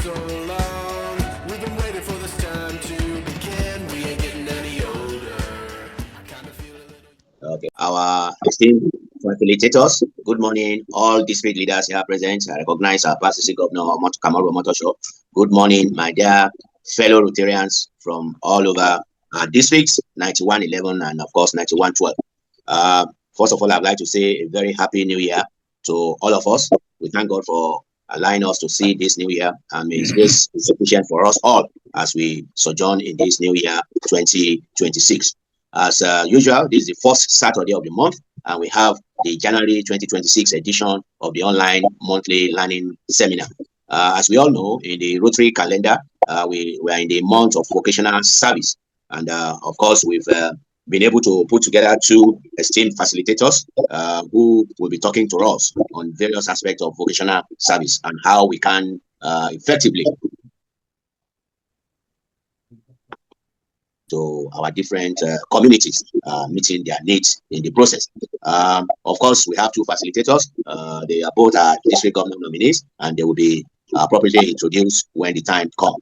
so long. We've been waiting for this time to begin. We ain't getting any older. I kind of feel a little. Okay. Our esteemed facilitators, good morning. All district leaders here present. I recognize our past district governor, Kamaru Motosho. Good morning, my dear fellow Rotarians from all over our districts, 9111 and of course 9112. First of all, I'd like to say a very happy new year to all of us. We thank God for allowing us to see this new year, and may His grace be sufficient for us all as we sojourn in this new year 2026. As usual, this is the first Saturday of the month, and we have the January 2026 edition of the online monthly learning seminar. As we all know, in the Rotary calendar, we are in the month of vocational service, and of course, we've been able to put together two esteemed facilitators who will be talking to us on various aspects of vocational service and how we can effectively to our different communities, meeting their needs in the process. Of course, we have two facilitators. They are both our district governor nominees, and they will be appropriately introduced when the time comes.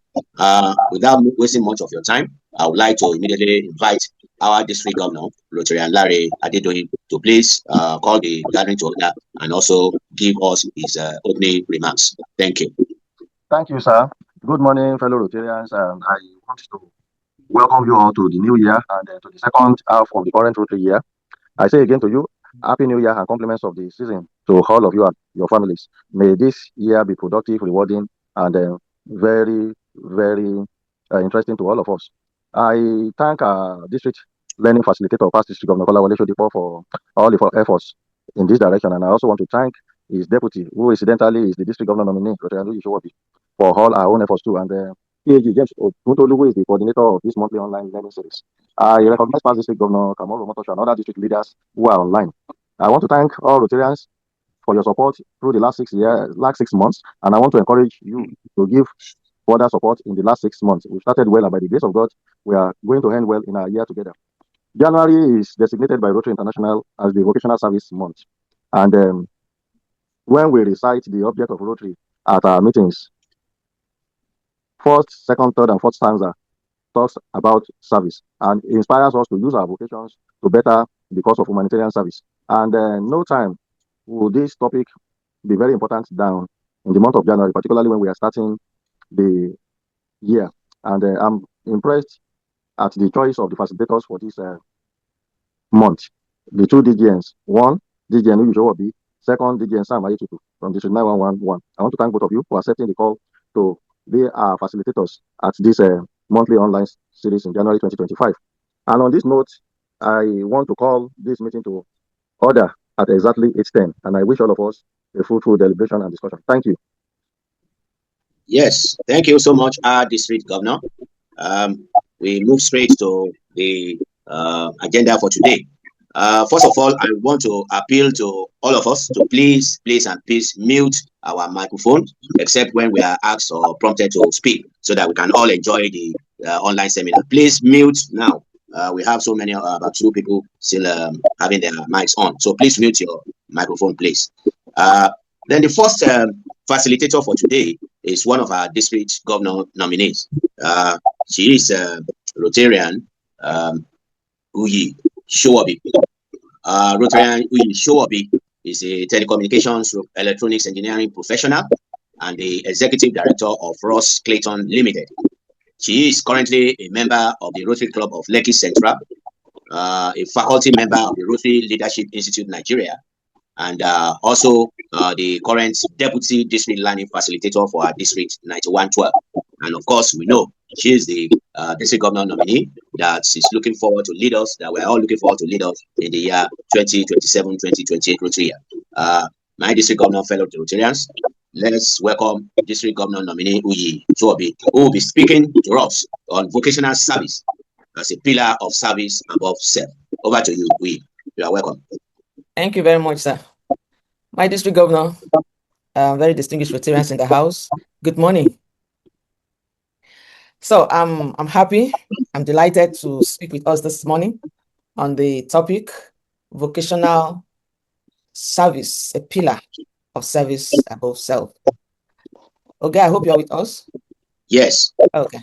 Without wasting much of your time, I would like to immediately invite our district governor, Rotarian Larry Adedoyin, to please call the gathering to order and also give us his opening remarks. Thank you. Thank you, sir. Good morning, fellow Rotarians. I want to welcome you all to the new year and to the second half of the current Rotary year. I say again to you, Happy New Year and compliments of the season to all of you and your families. May this year be productive, rewarding, and very, very interesting to all of us. I thank our district learning facilitator, past district governor Kolawole Sodipo, for all the efforts in this direction, and I also want to thank his deputy, who incidentally is the district governor nominee, Rotary Sowobi, for all our own efforts too. And PhD James Otuntolu, who is the coordinator of this monthly online learning series. I recognize past district governor Kamaru Motosho and other district leaders who are online. I want to thank all Rotarians for your support through the last 6 months, and I want to encourage you to give further support in the last 6 months. We started well, and by the grace of God, we are going to end well in our year together. January is designated by Rotary International as the Vocational Service Month, and when we recite the object of Rotary at our meetings, first, second, third, and fourth stanza talks about service and inspires us to use our vocations to better the cause of humanitarian service. And no time will this topic be very important down in the month of January, particularly when we are starting the year. And I'm impressed at the choice of the facilitators for this month. The two DGNs, one DGN Sowobi, second DGN Sam Ayetutu from District 9111. I want to thank both of you for accepting the call to be our facilitators at this monthly online series in January 2025. And on this note, I want to call this meeting to order at exactly 8:10, and I wish all of us a fruitful deliberation and discussion. Thank you. Yes, thank you so much, our district governor. We move straight to the agenda for today. First of all, I want to appeal to all of us to please mute our microphone, except when we are asked or prompted to speak, so that we can all enjoy the online seminar. Please mute now. We have so many, about 2 people still having their mics on. So please mute your microphone, please. Then the first facilitator for today is one of our district governor nominees. She is Rotarian Uyi Sowobi. Rotarian Uyi Sowobi is a telecommunications electronics engineering professional and the executive director of Ross Clayton Limited. She is currently a member of the Rotary Club of Lekki Central, a faculty member of the Rotary Leadership Institute Nigeria, and also the current deputy district learning facilitator for our district 9112. And of course, we know she is the district governor nominee that is looking forward to lead us, that we're all looking forward to lead us in the year 2027-2028 Rotary year. My district governor, fellow Rotarians, let's welcome district governor nominee Uyi Sowobi, who will be speaking to us on vocational service as a pillar of service above self. Over to you, Uyi. You are welcome. Thank you very much, sir. My district governor, very distinguished Rotarians in the house, good morning. So I'm happy, I'm delighted to speak with us this morning on the topic, vocational service, a pillar of service above self. Okay, I hope you're with us. Yes. Okay.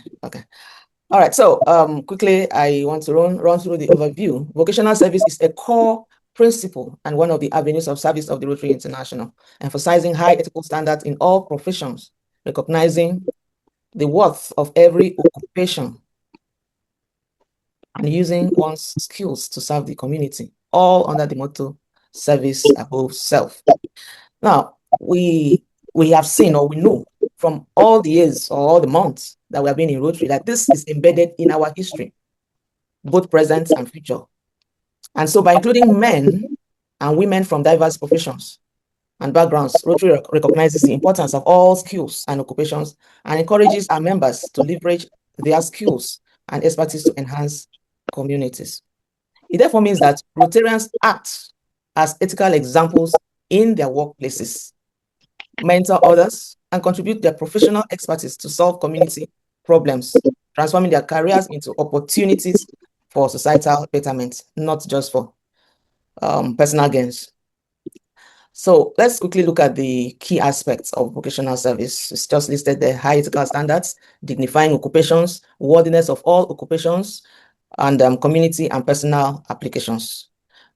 All right. So quickly, I want to run through the overview. Vocational service is a core principle and one of the avenues of service of the Rotary International, emphasizing high ethical standards in all professions, recognizing the worth of every occupation, and using one's skills to serve the community, all under the motto service above self. Now, we have seen, or we know from all the years or all the months that we have been in Rotary, that this is embedded in our history, both present and future. And so by including men and women from diverse professions and backgrounds, Rotary recognizes the importance of all skills and occupations and encourages our members to leverage their skills and expertise to enhance communities. It therefore means that Rotarians act as ethical examples in their workplaces, mentor others, and contribute their professional expertise to solve community problems, transforming their careers into opportunities for societal betterment, not just for personal gains. So let's quickly look at the key aspects of vocational service. It's just listed the high ethical standards, dignifying occupations, worthiness of all occupations, and community and personal applications.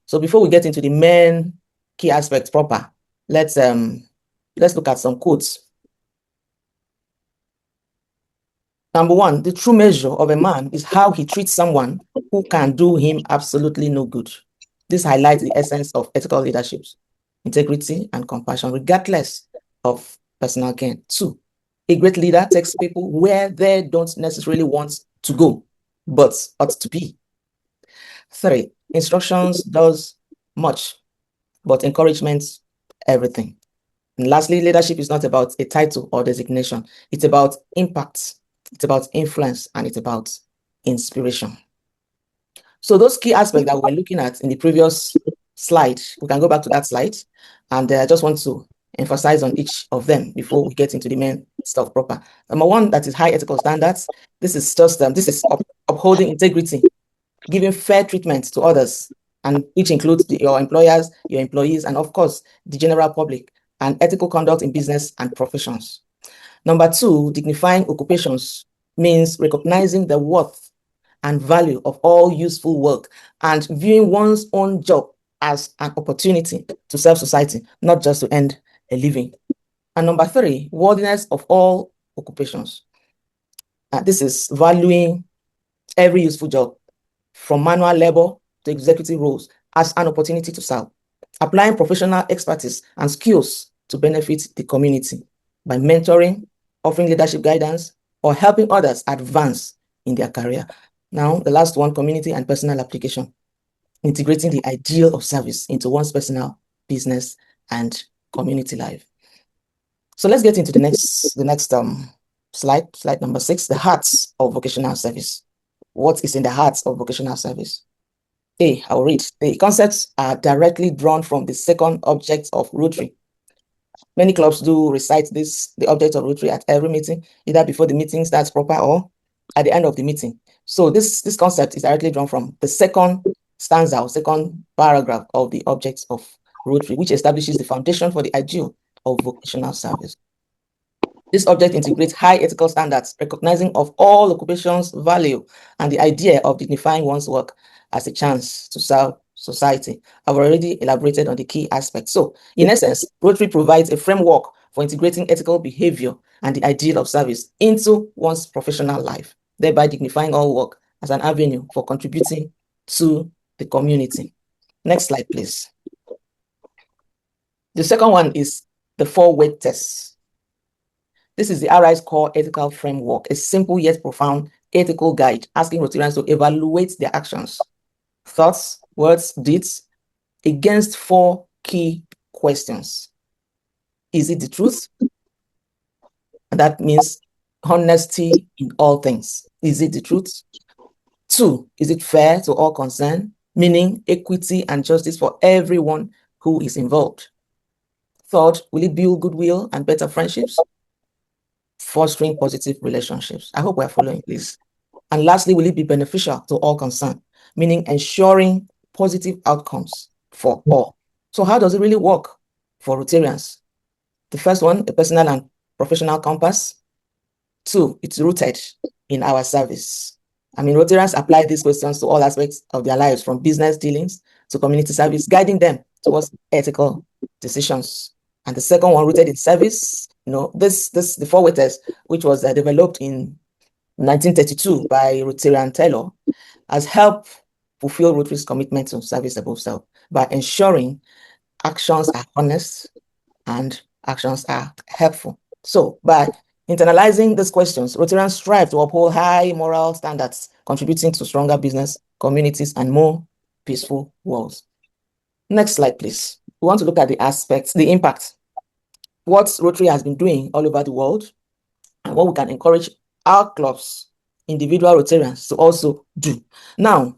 So before we get into the main key aspects proper, let's look at some quotes. Number one, the true measure of a man is how he treats someone who can do him absolutely no good. This highlights the essence of ethical leadership, integrity, and compassion, regardless of personal gain. Two, a great leader takes people where they don't necessarily want to go, but ought to be. Three, instructions does much, but encouragement, everything. And lastly, leadership is not about a title or designation. It's about impact, it's about influence, and it's about inspiration. So those key aspects that we were looking at in the previous slide, we can go back to that slide, and I just want to emphasize on each of them before we get into the main stuff proper. Number one, that is high ethical standards. This is just upholding integrity, giving fair treatment to others, and which includes your employers, your employees, and of course, the general public, and ethical conduct in business and professions. Number two, dignifying occupations means recognizing the worth and value of all useful work and viewing one's own job as an opportunity to serve society, not just to earn a living. And number three, worthiness of all occupations. This is valuing every useful job, from manual labor to executive roles, as an opportunity to serve, applying professional expertise and skills to benefit the community by mentoring, offering leadership guidance, or helping others advance in their career. Now, the last one, community and personal application, integrating the ideal of service into one's personal, business, and community life. So let's get into the next slide number 6, the hearts of vocational service. What is in the hearts of vocational service? A, I'll read. The concepts are directly drawn from the second object of Rotary. Many clubs do recite the object of Rotary at every meeting, either before the meeting starts proper or at the end of the meeting. So this concept is directly drawn from the second stanza or second paragraph of the object of Rotary, which establishes the foundation for the ideal of vocational service. This object integrates high ethical standards, recognizing of all occupations' value and the idea of dignifying one's work as a chance to serve society. I've already elaborated on the key aspects. So, in essence, Rotary provides a framework for integrating ethical behavior and the ideal of service into one's professional life, thereby dignifying all work as an avenue for contributing to the community. Next slide, please. The second one is the 4-weight test. This is the RI's core ethical framework, a simple yet profound ethical guide asking Rotarians to evaluate their actions, thoughts, words, deeds against 4 key questions. Is it the truth? And that means honesty in all things. Is it the truth? 2, is it fair to all concerned? Meaning equity and justice for everyone who is involved. 3rd, will it build goodwill and better friendships? Fostering positive relationships. I hope we are following this. And lastly, will it be beneficial to all concerned? Meaning ensuring positive outcomes for all. So how does it really work for Rotarians? The first one, a personal and professional compass. 2, it's rooted in our service. I mean, Rotarians apply these questions to all aspects of their lives, from business dealings to community service, guiding them towards ethical decisions. And the second one, rooted in service, the 4-way test, which was developed in 1932 by Rotarian Taylor, has helped fulfill Rotary's commitment to service above self by ensuring actions are honest and actions are helpful. So by internalizing these questions, Rotarians strive to uphold high moral standards, contributing to stronger business, communities, and more peaceful worlds. Next slide, please. We want to look at the impact, what Rotary has been doing all over the world, and what we can encourage our clubs, individual Rotarians, to also do. Now,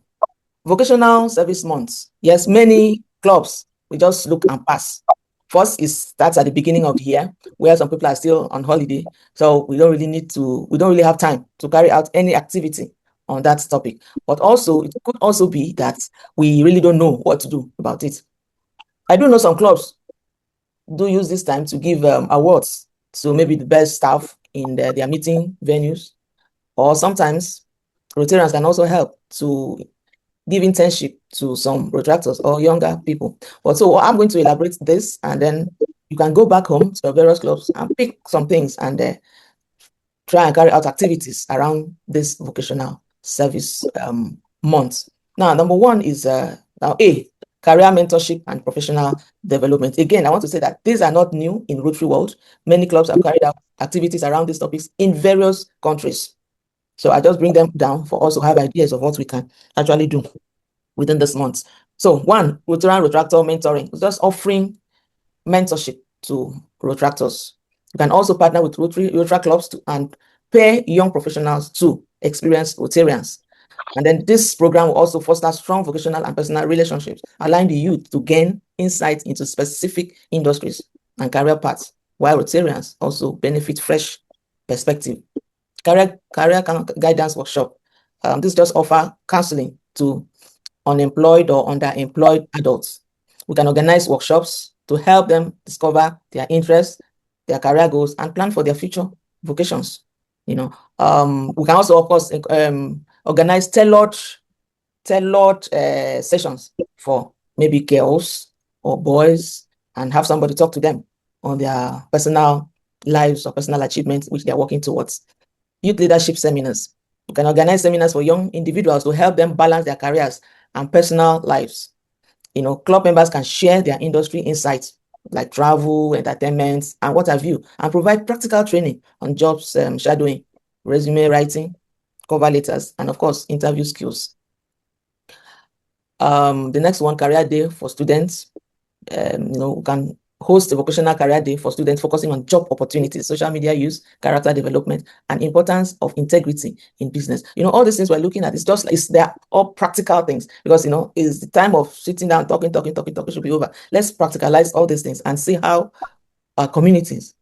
Vocational Service Month. Yes, many clubs, we just look and pass. First, starts at the beginning of the year, where some people are still on holiday. So we don't really have time to carry out any activity on that topic. But also, it could also be that we really don't know what to do about it. I do know some clubs do use this time to give awards to maybe the best staff in their meeting venues, or sometimes Rotarians can also help to give internship to some retractors or younger people. But so I'm going to elaborate this, and then you can go back home to your various clubs and pick some things and try and carry out activities around this vocational service month. Now, number 1 is now A, career mentorship and professional development. Again, I want to say that these are not new in Rotary world. Many clubs have carried out activities around these topics in various countries. So I just bring them down for us to have ideas of what we can actually do within this month. So 1, Rotarian Retractor mentoring, just offering mentorship to retractors. You can also partner with Rotary clubs and pair young professionals to experienced Rotarians. And then this program will also foster strong vocational and personal relationships, allowing the youth to gain insight into specific industries and career paths, while Rotarians also benefit fresh perspective. Career guidance workshop. This just offer counseling to unemployed or underemployed adults. We can organize workshops to help them discover their interests, their career goals, and plan for their future vocations. We can also, of course, organize tailored sessions for maybe girls or boys, and have somebody talk to them on their personal lives or personal achievements which they are working towards. Youth leadership seminars. We can organize seminars for young individuals to help them balance their careers and personal lives. Club members can share their industry insights like travel, entertainment, and what have you, and provide practical training on jobs shadowing, resume writing, cover letters, and of course, interview skills. The next one, career day for students. We can host a vocational career day for students, focusing on job opportunities, social media use, character development, and importance of integrity in business. All these things we're looking at, they're all practical things, because it's the time of sitting down, talking should be over. Let's practicalize all these things and see how our communities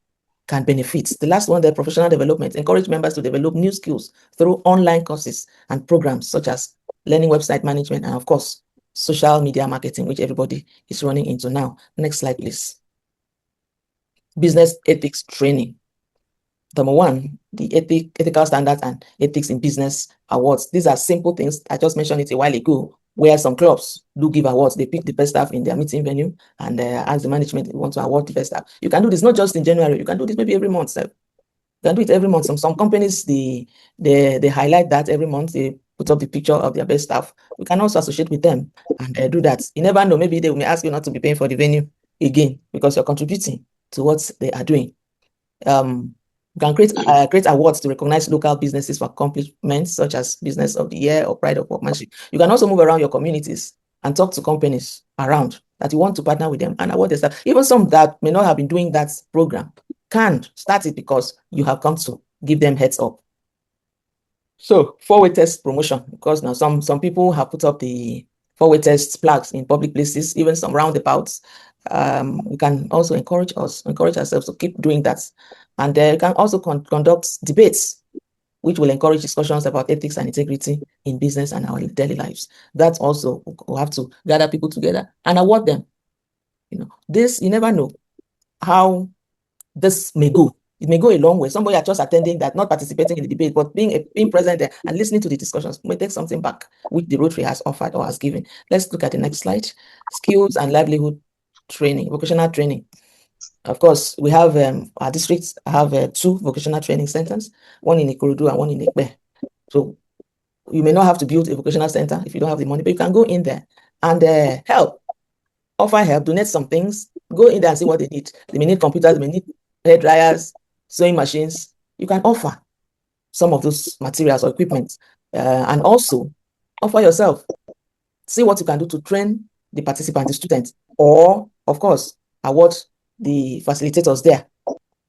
can benefit. The last one, the professional development. Encourage members to develop new skills through online courses and programs such as learning website management and, of course, social media marketing, which everybody is running into now. Next slide, please. Business ethics training. Number 1, the ethical standards and ethics in business awards. These are simple things. I just mentioned it a while ago, where some clubs do give awards. They pick the best staff in their meeting venue and ask the management if they want to award the best staff. You can do this not just in January. You can do this maybe every month. You can do it every month. Some companies, they highlight that every month. They put up the picture of their best staff. We can also associate with them and do that. You never know. Maybe they may ask you not to be paying for the venue again because you're contributing to what they are doing. We can create awards to recognize local businesses for accomplishments such as Business of the Year or Pride of Workmanship. You can also move around your communities and talk to companies around that you want to partner with them and award their staff. Even some that may not have been doing that program can start it because you have come to give them heads up. So 4-way test promotion, because now some people have put up the 4-way test flags in public places, even some roundabouts. We can also encourage ourselves to keep doing that. And you can also conduct debates, which will encourage discussions about ethics and integrity in business and our daily lives. That's also, we'll have to gather people together and award them. This, you never know how this may go It may go a long way. Somebody are just attending that, not participating in the debate, but being present there and listening to the discussions may take something back which the Rotary has offered or has given. Let's look at the next slide. Skills and livelihood training, vocational training. Of course, we have our districts have 2 vocational training centers, one in Ikorodu and one in Ekpe. So you may not have to build a vocational center if you don't have the money, but you can go in there and offer help, donate some things, go in there and see what they need. They may need computers, they may need hair dryers, sewing machines. You can offer some of those materials or equipment and also offer yourself. See what you can do to train the participants, the students, or of course, award the facilitators there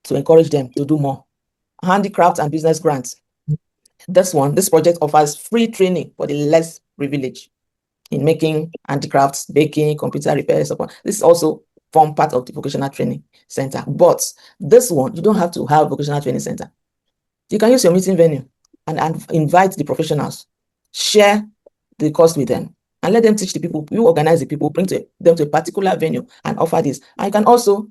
to encourage them to do more. Handicraft and business grants. This project offers free training for the less privileged in making handicrafts, baking, computer repair, support. This is also form part of the vocational training center. But this one, you don't have to have vocational training center. You can use your meeting venue and invite the professionals, share the cost with them, and let them teach the people. You organize the people, bring them to a particular venue and offer this. And you can also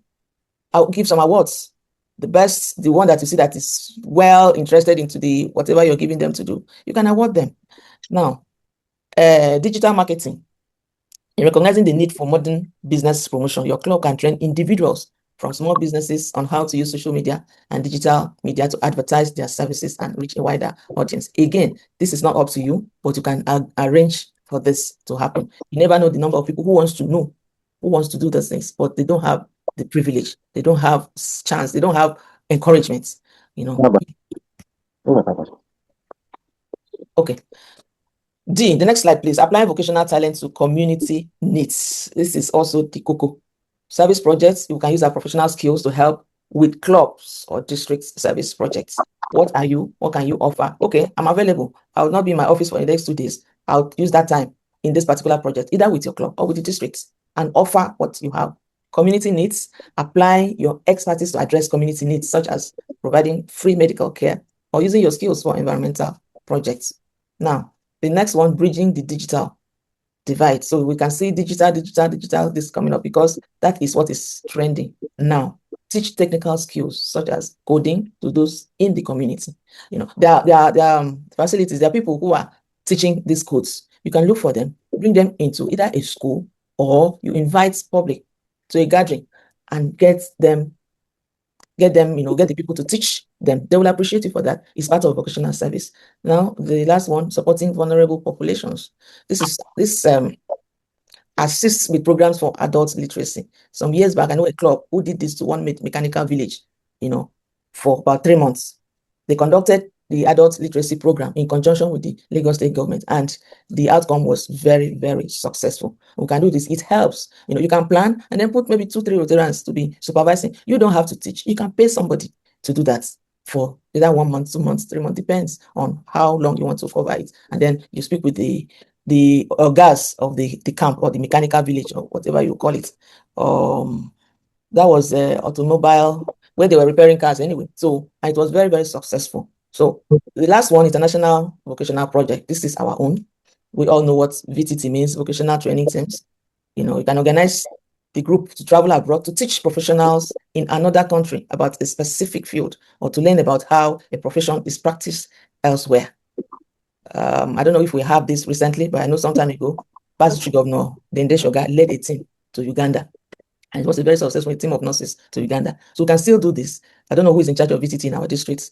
give some awards. The best, the one that you see that is well interested into the whatever you're giving them to do, you can award them. Now, digital marketing. In recognizing the need for modern business promotion, your club can train individuals from small businesses on how to use social media and digital media to advertise their services and reach a wider audience. Again, this is not up to you, but you can arrange for this to happen. You never know the number of people who wants to do those things, but they don't have the privilege, they don't have chance, they don't have encouragement, Okay. D, the next slide, please. Applying vocational talent to community needs. This is also the COCO. Service projects, you can use our professional skills to help with clubs or district service projects. What can you offer? Okay, I'm available. I will not be in my office for the next 2 days. I'll use that time in this particular project, either with your club or with the districts, and offer what you have. Community needs, apply your expertise to address community needs, such as providing free medical care or using your skills for environmental projects. Now, the next one, bridging the digital divide. So we can see digital, this coming up because that is what is trending now. Teach technical skills such as coding to those in the community. There are facilities, there are people who are teaching these codes. You can look for them, bring them into either a school or you invite public to a gathering and get the people to teach them. They will appreciate you for that. It's part of vocational service. Now, the last one, supporting vulnerable populations. This assists with programs for adult literacy. Some years back, I know a club who did this to one mechanical village, for about 3 months. They conducted the adult literacy program in conjunction with the Lagos State government, and the outcome was very, very successful. We can do this. It helps. You can plan and then put maybe 2-3 Rotarians to be supervising. You don't have to teach. You can pay somebody to do that for either 1 month, 2 months, 3 months, depends on how long you want to cover it. And then you speak with the gas of the camp or the mechanical village or whatever you call it. That was automobile where they were repairing cars anyway. So it was very, very successful. So the last one, international vocational project. This is our own. We all know what VTT means, vocational training teams. You can organize the group to travel abroad to teach professionals in another country about a specific field or to learn about how a profession is practiced elsewhere. I don't know if we have this recently, but I know some time ago, past district governor Dende Shoga led a team to Uganda. And it was a very successful team of nurses to Uganda. So we can still do this. I don't know who is in charge of VTT in our districts.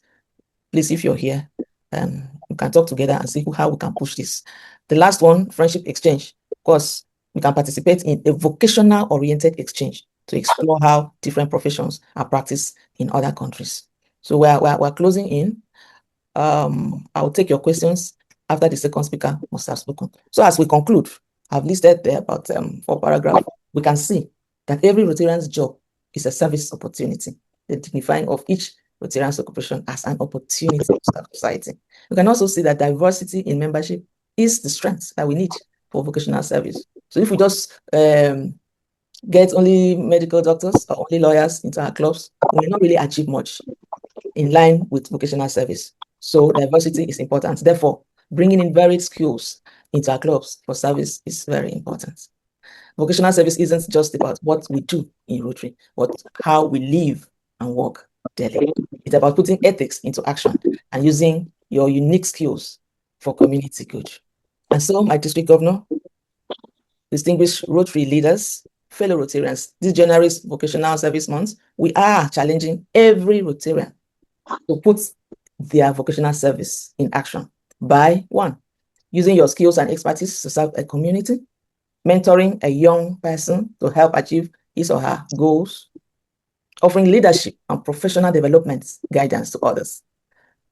Please, if you're here, we can talk together and see how we can push this. The last one, friendship exchange. Of course, we can participate in a vocational-oriented exchange to explore how different professions are practiced in other countries. So we're closing in. I'll take your questions after the second speaker must have spoken. So as we conclude, I've listed there about 4 paragraphs. We can see that every Rotarian's job is a service opportunity, the dignifying of each Rotarian's occupation as an opportunity to serve society. We can also see that diversity in membership is the strength that we need for vocational service. So if we just get only medical doctors or only lawyers into our clubs, we will not really achieve much in line with vocational service. So diversity is important. Therefore, bringing in varied skills into our clubs for service is very important. Vocational service isn't just about what we do in Rotary, but how we live and work daily. It's about putting ethics into action and using your unique skills for community good. And so, my district governor, distinguished Rotary leaders, fellow Rotarians, this January Vocational Service Month, we are challenging every Rotarian to put their vocational service in action by 1, using your skills and expertise to serve a community, mentoring a young person to help achieve his or her goals, offering leadership and professional development guidance to others,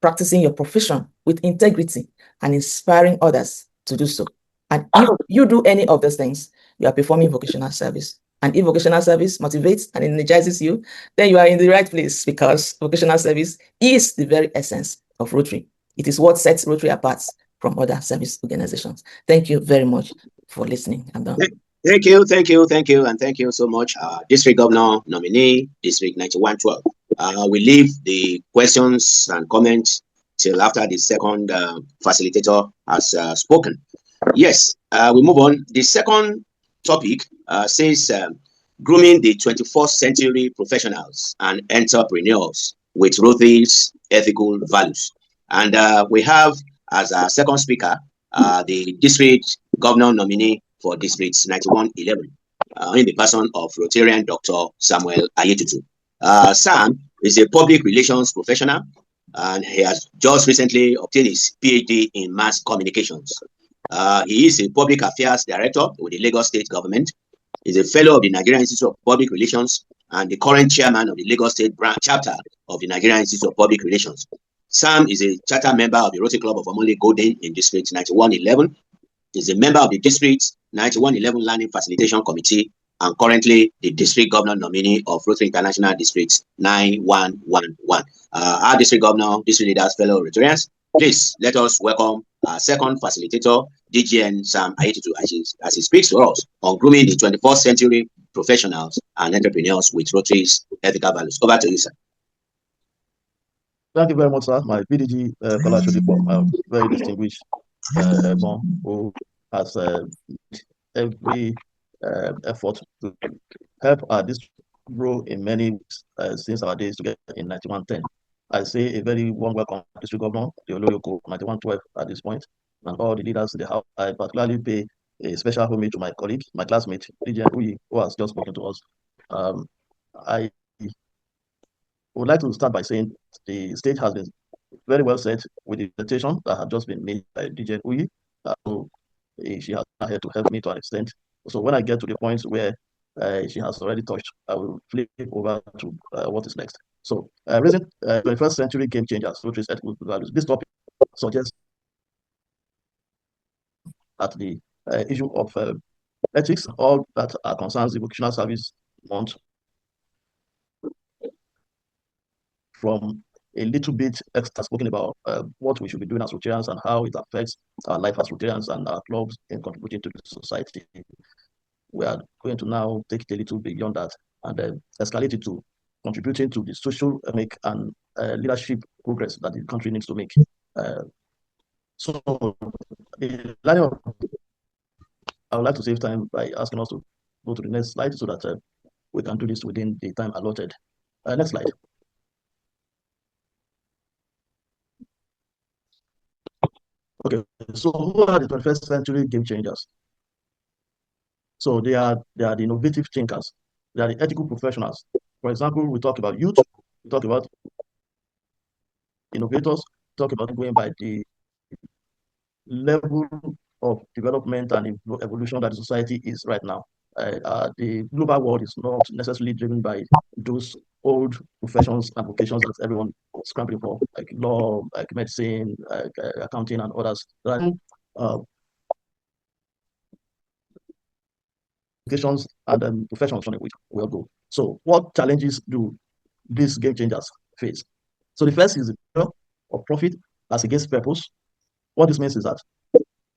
practicing your profession with integrity and inspiring others to do so. And if you do any of those things, you are performing vocational service. And if vocational service motivates and energizes you, then you are in the right place, because vocational service is the very essence of Rotary. It is what sets Rotary apart from other service organizations. Thank you very much for listening. I'm done. Thank you, and thank you so much, District Governor nominee, District 9112. We leave the questions and comments till after the second facilitator has spoken. Yes, we move on. The second topic says grooming the 21st century professionals and entrepreneurs with Rotary's ethical values. And we have as our second speaker the District Governor nominee for District 9111 in the person of Rotarian Dr. Samuel Ayetutu. Sam is a public relations professional, and he has just recently obtained his PhD in mass communications. He is a public affairs director with the Lagos State government. He's a fellow of the Nigerian Institute of Public Relations and the current chairman of the Lagos State branch chapter of the Nigerian Institute of Public Relations. Sam is a charter member of the Rotary Club of Omole Golden in District 9111. He's a member of the District 9111 Learning Facilitation Committee and currently the District Governor nominee of Rotary International District 9111. Our District Governor, District leaders, fellow Rotarians, please let us welcome our second facilitator, DGN Sam Ayetutu, as he speaks to us on grooming the 21st century professionals and entrepreneurs with Rotary's ethical values. Over to you, sir. Thank you very much, sir. My PDG Kola very distinguished who has every effort to help our district grow in many ways since our days together in 9110. I say a very warm welcome to District Governor, the Oloyoko 9112 at this point, and all the leaders in the house. I particularly pay a special homage to my colleague, my classmate, DGN who has just spoken to us. I would like to start by saying the stage has been very well set with the presentation that had just been made by DGN Uyi. She has here to help me to an extent. So when I get to the point where she has already touched, I will flip over to what is next. So raising 21st century game changers, Rotary's ethical values. This topic suggests that the issue of ethics, all that concerns the vocational service month, from a little bit extra spoken about what we should be doing as Rotarians and how it affects our life as Rotarians and our clubs in contributing to the society. We are going to now take it a little beyond that and escalate it to contributing to the social economic and leadership progress that the country needs to make. So, I would like to save time by asking us to go to the next slide so that we can do this within the time allotted. Next slide. Okay, so who are the 21st century game changers? So they are the innovative thinkers. They are the ethical professionals. For example, we talk about youth, we talk about innovators, we talk about going by the level of development and evolution that the society is right now. The global world is not necessarily driven by those old professions and vocations that everyone is scrambling for, like law, like medicine, like accounting, and others. Vocations and professions on which we'll go. So, what challenges do these game changers face? So, the first is the fear of profit as against purpose. What this means is that,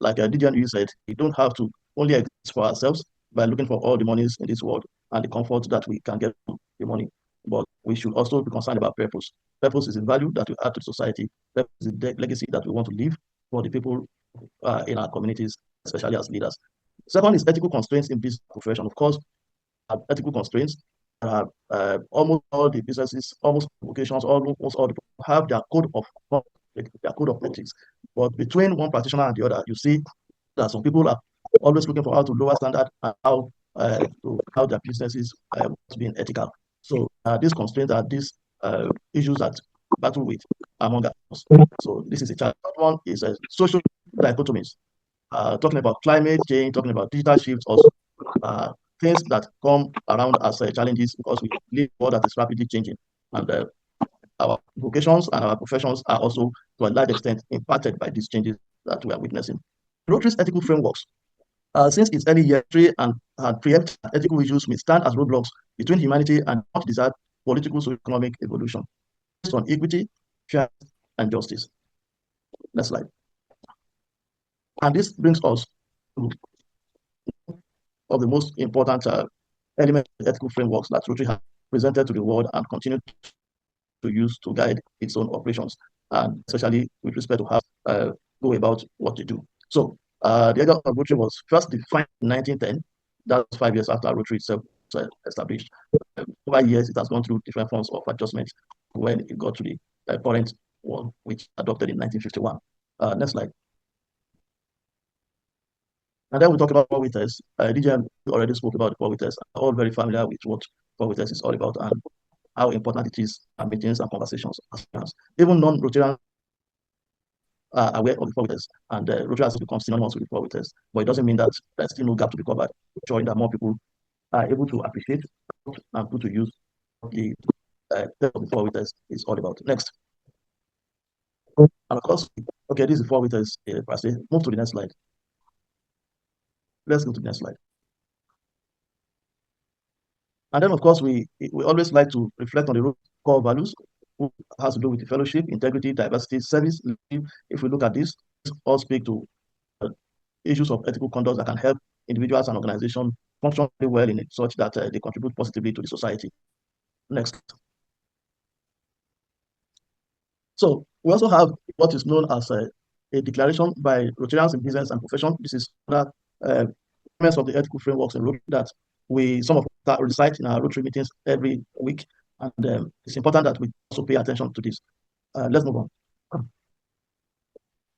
like DGN said, we don't have to only exist for ourselves by looking for all the monies in this world and the comfort that we can get from the money. But we should also be concerned about purpose. Purpose is the value that we add to society. Purpose is the legacy that we want to leave for the people in our communities, especially as leaders. Second is ethical constraints in business profession. Of course, ethical constraints almost all the businesses, almost vocations, almost all the people have their code of conduct, their code of ethics. But between one practitioner and the other, you see that some people are always looking for how to lower standard and how their businesses being ethical. So these constraints are these issues that battle with among us. So this is a challenge. Third one is social dichotomies. Talking about climate change, talking about digital shifts, also things that come around as challenges because we live in a world that is rapidly changing, and our vocations and our professions are also to a large extent impacted by these changes that we are witnessing. Rotary's ethical frameworks, since its early history and had preempted ethical issues, may stand as roadblocks between humanity and much desired political socio-economic evolution based on equity, fairness, and justice. Next slide. And this brings us to of the most important elements of ethical frameworks that Rotary has presented to the world and continue to use to guide its own operations, and especially with respect to how go about what they do. So the idea of Rotary was first defined in 1910. That was 5 years after Rotary itself was established. Over years, it has gone through different forms of adjustments when it got to the current one, which adopted in 1951. Next slide. And then we talk about M.O.R.E test. DGN already spoke about the M.O.R.E test. All very familiar with what M.O.R.E test is all about and how important it is in meetings and conversations. Even non-Rotarians are aware of the M.O.R.E test, and Rotary has become synonymous with the M.O.R.E test. But it doesn't mean that there's still no gap to be covered, ensuring that more people are able to appreciate and put to use the test of the M.O.R.E test is all about. Next. And of course, okay, this is the M.O.R.E test per se. Move to the next slide. Let's go to the next slide. And then, of course, we always like to reflect on the core values, which has to do with the fellowship, integrity, diversity, service. If we look at this all speak to issues of ethical conduct that can help individuals and organizations function very well in it, such that they contribute positively to the society. Next. So we also have what is known as a declaration by Rotarians in business and profession. This is that elements of the ethical frameworks in Rotary that some of that recite in our Rotary meetings every week, and it's important that we also pay attention to this. Let's move on.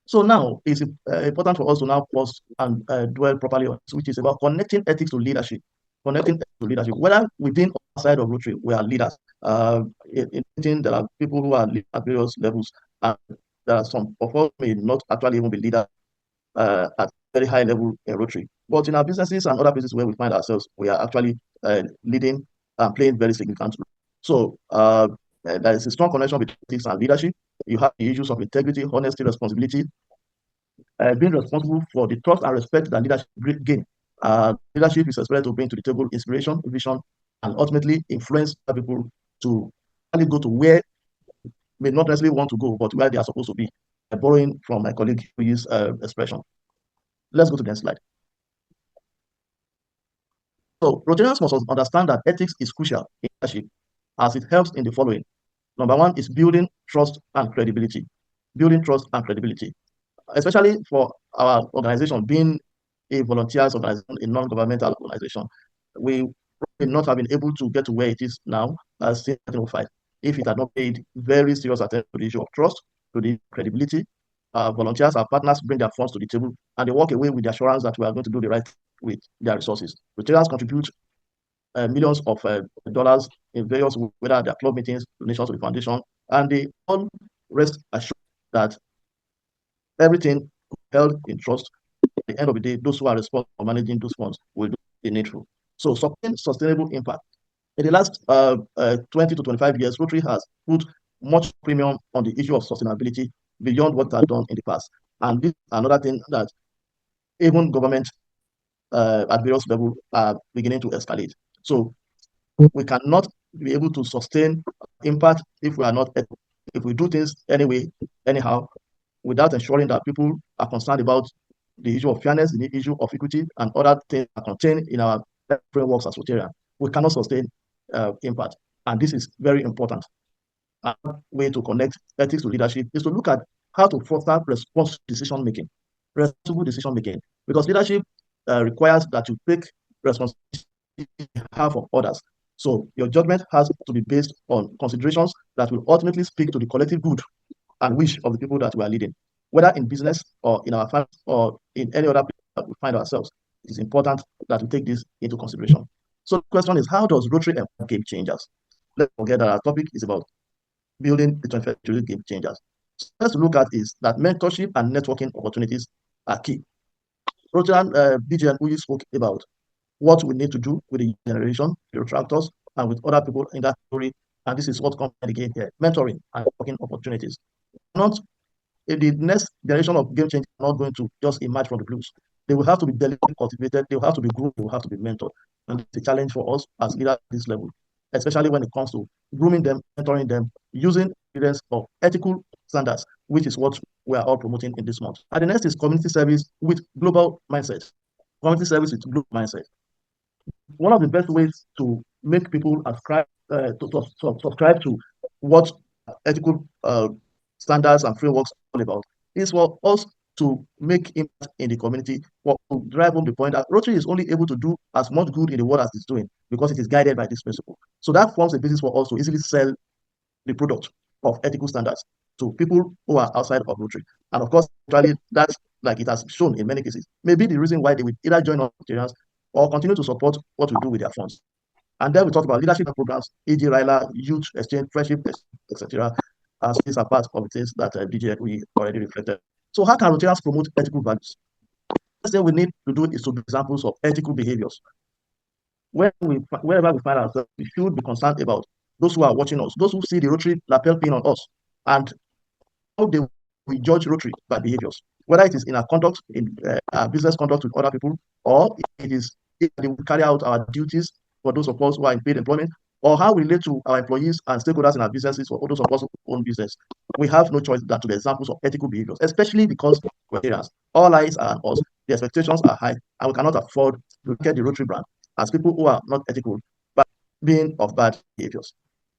So now it's important for us to now pause and dwell properly on this, which is about connecting ethics to leadership. Connecting ethics to leadership, whether within or outside of Rotary, we are leaders. In meeting, there are people who are at various levels, and there are some of us may not actually even be leaders at very high level in Rotary. But in our businesses and other places where we find ourselves, we are actually leading and playing very significant role. So there is a strong connection between ethics and leadership. You have the issues of integrity, honesty, responsibility, being responsible for the trust and respect that leadership gain. Leadership is expected to bring to the table inspiration, vision, and ultimately influence people to only go to where may not necessarily want to go, but where they are supposed to be. Borrowing from my colleague who used expression. Let's go to the next slide. So Rotarians must understand that ethics is crucial in leadership as it helps in the following. Number one is building trust and credibility. Building trust and credibility, especially for our organization being a volunteers organization, a non-governmental organization. We may not have been able to get to where it is now as since 1905 if it had not paid very serious attention to the issue of trust, to the credibility. Volunteers, our partners, bring their funds to the table and they walk away with the assurance that we are going to do the right thing with their resources. Rotarians contribute millions of dollars in various, whether their club meetings, donations to the foundation, and they all rest assured that everything held in trust. At the end of the day, those who are responsible for managing those funds will do the needful. So sustainable impact. In the last 20 to 25 years, Rotary has put much premium on the issue of sustainability beyond what they have done in the past. And this is another thing that even government at various levels are beginning to escalate. So we cannot be able to sustain impact if we are not, if we do things anyway, anyhow, without ensuring that people are concerned about the issue of fairness, the issue of equity, and other things are contained in our frameworks as Rotarian. We cannot sustain impact. And this is very important. A way to connect ethics to leadership is to look at how to foster responsible decision making. Because leadership requires that you take responsibility on behalf of others. So your judgment has to be based on considerations that will ultimately speak to the collective good and wish of the people that we are leading, whether in business or in our family or in any other place that we find ourselves. It is important that we take this into consideration. So the question is, how does Rotary help game changers? Let's forget that our topic is about building the 21st century game changers. So let's look at is that mentorship and networking opportunities are key. Rotary DGN, we spoke about what we need to do with the generation, the retractors, and with other people in that story. And this is what comes again here, mentoring and working opportunities. Not the next generation of game changers are not going to just emerge from the blues. They will have to be deliberately cultivated, they will have to be groomed, they will have to be mentored. And it's a challenge for us as leaders at this level, especially when it comes to grooming them, mentoring them, using evidence of ethical standards, which is what we are all promoting in this month. And the next is community service with global mindset. Community service with global mindset. One of the best ways to make people ascribe subscribe to what ethical standards and frameworks are all about is for us to make impact in the community, for to drive home the point that Rotary is only able to do as much good in the world as it's doing because it is guided by this principle. So that forms a basis for us to easily sell the product of ethical standards to people who are outside of Rotary. And of course, actually, that's like it has shown in many cases, maybe the reason why they will either join us or continue to support what we do with their funds. And then we talk about leadership programs, e.g., RILA, youth exchange, friendship, etc. As these are part of the things that DGN we already reflected. So how can Rotarians promote ethical values? First thing we need to do is to be examples of ethical behaviors. Wherever we find ourselves, we should be concerned about those who are watching us, those who see the Rotary lapel pin on us, and how they we judge Rotary by behaviors, whether it is in our conduct, in our business conduct with other people, or it is if they will carry out our duties for those of us who are in paid employment, or how we relate to our employees and stakeholders in our businesses, or those of us who own business. We have no choice than to be examples of ethical behaviors, especially because we're Rotarians. All eyes are on us, the expectations are high, and we cannot afford to get the Rotary brand as people who are not ethical, but being of bad behaviors.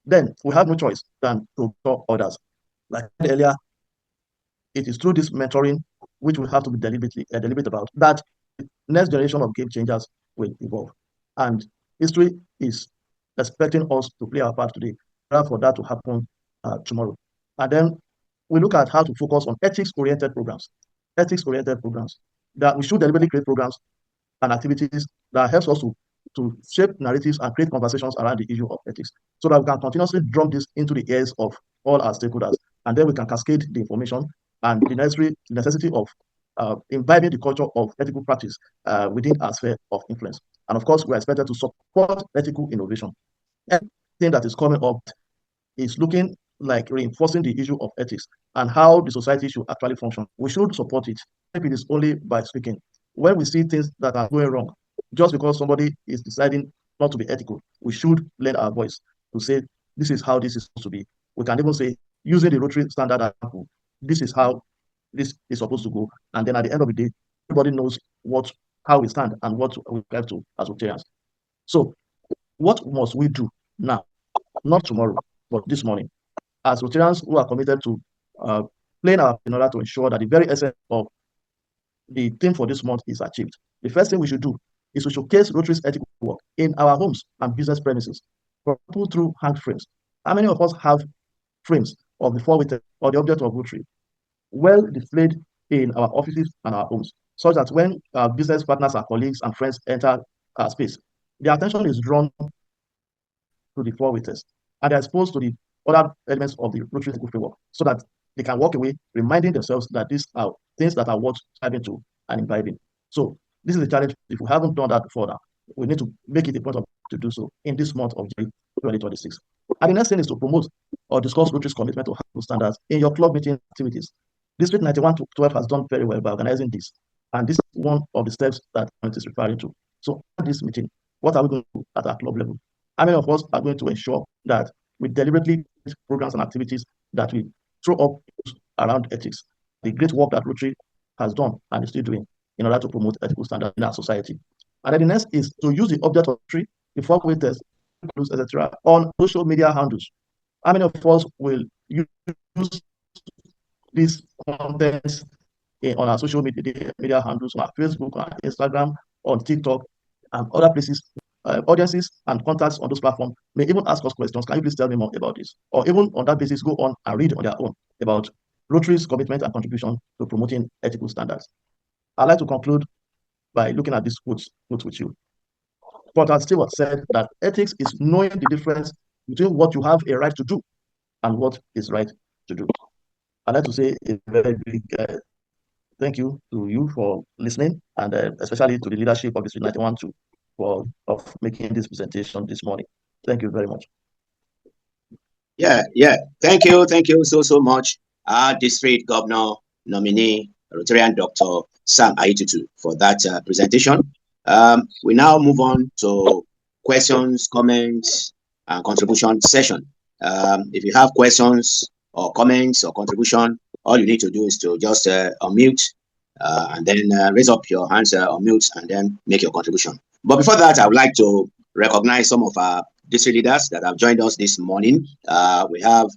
Then we have no choice than to talk others. Like I said earlier, it is through this mentoring, which we have to be deliberate about, that next generation of game changers will evolve. And history is expecting us to play our part today, for that to happen tomorrow. And then we look at how to focus on ethics-oriented programs. Ethics-oriented programs that we should deliberately create programs and activities that helps us to shape narratives and create conversations around the issue of ethics so that we can continuously drum this into the ears of all our stakeholders. And then we can cascade the information and the necessity of imbibing the culture of ethical practice within our sphere of influence. And of course, we are expected to support ethical innovation. Everything that is coming up is looking like reinforcing the issue of ethics and how the society should actually function. We should support it. If it is only by speaking. When we see things that are going wrong, just because somebody is deciding not to be ethical, we should lend our voice to say, this is how this is supposed to be. We can even say, using the Rotary standard example, this is how this is supposed to go. And then at the end of the day, everybody knows how we stand and what we have to as Rotarians. So what must we do now? Not tomorrow, but this morning, as Rotarians who are committed to playing our in order to ensure that the very essence of the theme for this month is achieved. The first thing we should do is to showcase Rotary's ethical work in our homes and business premises, for example, through hand frames. How many of us have frames of the forward or the object of Rotary well displayed in our offices and our homes, such that when our business partners, our colleagues, and friends enter our space, their attention is drawn to the four waiters and they're exposed to the other elements of the Rotary ethical framework so that they can walk away reminding themselves that these are things that are worth striving to and imbibing. So this is a challenge. If we haven't done that before now, we need to make it a point of to do so in this month of January 2026. And the next thing is to promote or discuss Rotary's commitment to high standards in your club meeting activities. District 91 to 12 has done very well by organizing this. And this is one of the steps that it is referring to. So at this meeting, what are we going to do at our club level? How many of us are going to ensure that we deliberately programs and activities that we throw up around ethics, the great work that Rotary has done and is still doing in order to promote ethical standards in our society? And then the next is to use the object of Rotary, the four waiters, etc., on social media handles. How many of us will use these contents on our social media handles, on our Facebook, on Instagram, on TikTok, and other places audiences and contacts on those platforms may even ask us questions. Can you please tell me more about this? Or even on that basis, go on and read on their own about Rotary's commitment and contribution to promoting ethical standards. I'd like to conclude by looking at this quote with you. Porter Stewart said that ethics is knowing the difference between what you have a right to do and what is right to do. I'd like to say a very big thank you to you for listening, and especially to the leadership of District 91 for making this presentation this morning. Thank you very much. Yeah. Thank you so much, our district governor nominee, Rotarian Dr. Sam Aitutu, for that presentation. We now move on to questions, comments, and contribution session. If you have questions or comments or contribution, all you need to do is to just unmute and then raise up your hands, unmute, and then make your contribution. But before that, I would like to recognize some of our district leaders that have joined us this morning. We have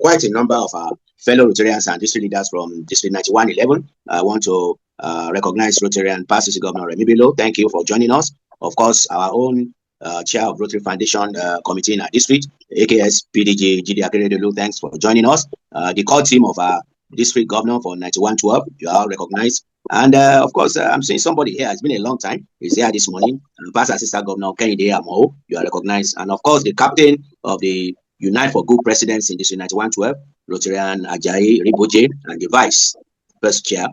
quite a number of our fellow Rotarians and district leaders from District 9111. I want to recognize Rotarian Past District Governor Remi Bello. Thank you for joining us. Of course, our own chair of Rotary Foundation Committee in our district, AKS PDG GD Akeredolu, thanks for joining us. The core team of our district governor for 9112, you are all recognized. And of course, I'm seeing somebody here. It's been a long time. He's here this morning. Past Assistant Governor Kennedy M.O.R.E, you are recognized. And of course, the captain of the Unite for Good Presidents in District 9112, Rotarian Ajayi Riboje, and the vice first chair,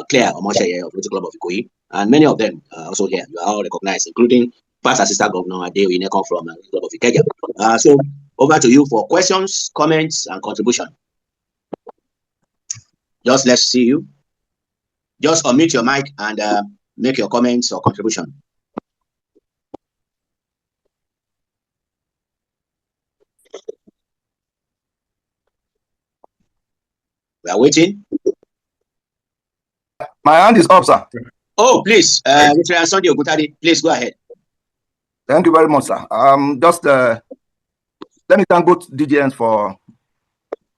Claire Omoshaye of Rotary Club of Ikoyi. And many of them also here. You are all recognized, including Past Assistant Governor Adeoye Nekom from Rotary Club of Ikeja. So over to you for questions, comments, and contribution. Just let's see you. Just unmute your mic and make your comments or contribution. We are waiting. My hand is up, sir. Oh, please, Mr. Sunday Ogutade, please go ahead. Thank you very much, sir. Just let me thank both DGNs for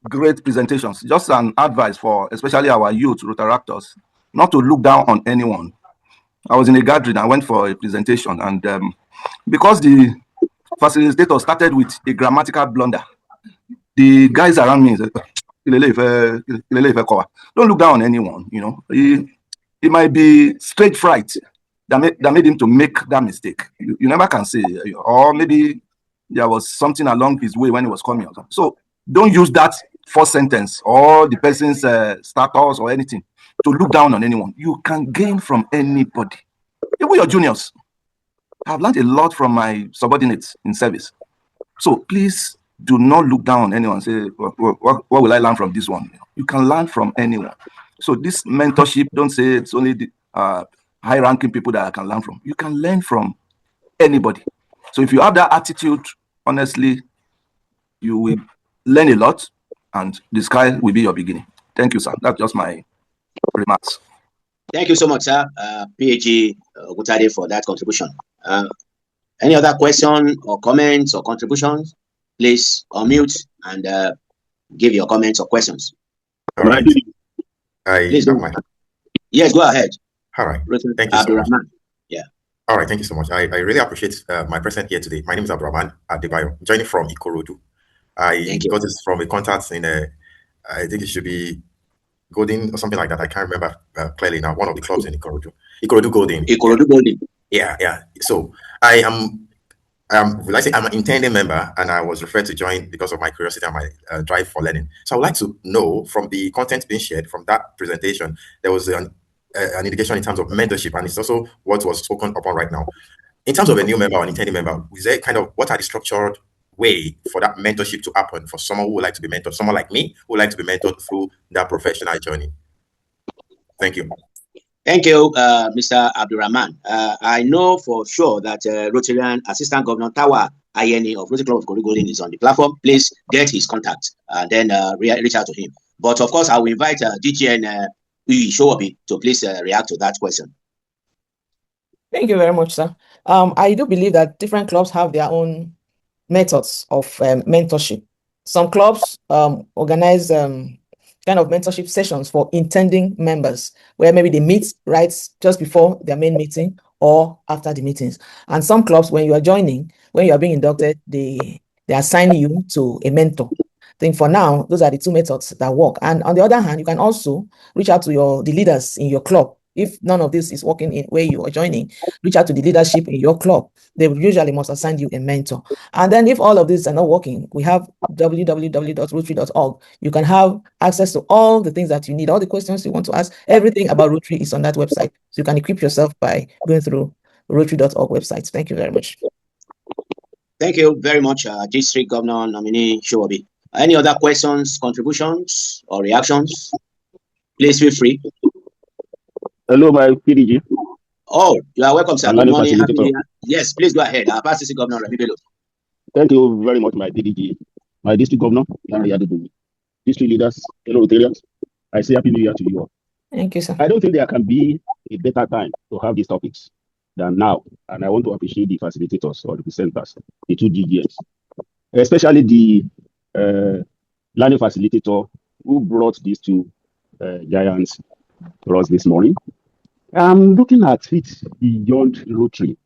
great presentations. Just an advice for especially our youth Rotaractors, not to look down on anyone. I was in a gathering, I went for a presentation, and because the facilitator started with a grammatical blunder, the guys around me said, don't look down on anyone, you know. It might be stage fright that made him to make that mistake. You never can say, or maybe there was something along his way when he was coming out. So don't use that first sentence or the person's status or anything to look down on anyone. You can gain from anybody, even your juniors. I've learned a lot from my subordinates in service. So please do not look down on anyone and say, what will I learn from this one? You can learn from anyone. So this mentorship, don't say it's only the high-ranking people that I can learn from. You can learn from anybody. So if you have that attitude, honestly, you will learn a lot, and the sky will be your beginning. Thank you, sir. That's just my remarks. Thank you so much, sir, PAG Ogutade, for that contribution. Any other question or comments or contributions? Please unmute and give your comments or questions. All right. Please go. Yes, go ahead. All right. Thank you so much. Yeah. All right. Thank you so much. I really appreciate my presence here today. My name is Abdurrahman Adebayo, joining from Ikorodu. I got this from a contact in I think it should be Golden or something like that. I can't remember clearly now. One of the clubs in Ikorodu. Ikorodu Golden. Ikorodu Golden. Yeah. So I am. I'm an intending member, and I was referred to join because of my curiosity and my drive for learning. So I would like to know from the content being shared from that presentation, there was an indication in terms of mentorship, and it's also what was spoken upon right now. In terms of a new member or an intending member, is there what are the structured way for that mentorship to happen for someone who would like to be mentored, someone like me who would like to be mentored through that professional journey? Thank you. Thank you, Mr. Abdurrahman. I know for sure that Rotarian Assistant Governor Tawa Ayeni of Rotary Club of Ikorodu Golden is on the platform. Please get his contact and then reach out to him. But of course, I will invite DGN Sowobi to please react to that question. Thank you very much, sir. I do believe that different clubs have their own methods of mentorship. Some clubs organize kind of mentorship sessions for intending members, where maybe they meet right just before their main meeting, or after the meetings. And some clubs, when you are joining, when you are being inducted, they assign you to a mentor. I think for now, those are the two methods that work. And on the other hand, you can also reach out to the leaders in your club. If none of this is working in where you are joining, reach out to the leadership in your club. They usually must assign you a mentor. And then if all of these are not working, we have www.rotary.org. You can have access to all the things that you need, all the questions you want to ask. Everything about Rotary is on that website. So you can equip yourself by going through rotary.org website. Thank you very much. Thank you very much, District Governor nominee Sowobi. Any other questions, contributions, or reactions? Please feel free. Hello, my PDG. Oh, you are welcome, sir. I'm Good learning morning. Happy New facilitator. Year. Yes, please go ahead. Our past District Governor Remi Bello. Thank you very much, my PDG. My district governor, district leaders, fellow Rotarians, I say Happy New Year to you all. Thank you, sir. I don't think there can be a better time to have these topics than now. And I want to appreciate the facilitators or the presenters, the two DGNs, especially the learning facilitator who brought these two giants to us this morning. I'm looking at it beyond Rotary.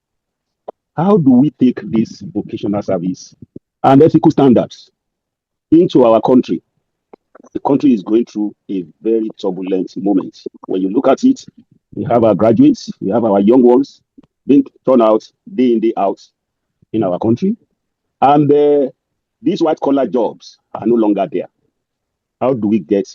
How do we take this vocational service and ethical standards into our country? The country is going through a very turbulent moment. When you look at it, we have our graduates, we have our young ones being turned out day in, day out in our country. And these white collar jobs are no longer there. How do we get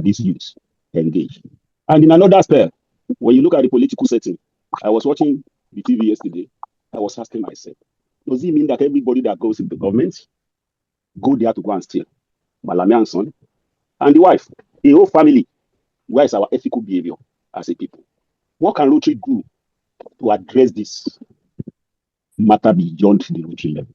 these youths engaged? And in another aspect, when you look at the political setting, I was watching the TV yesterday. I was asking myself, does it mean that everybody that goes into government go there to go and steal? Malami and son and the wife, the whole family. Where is our ethical behavior as a people? What can Rotary do to address this matter beyond the Rotary level?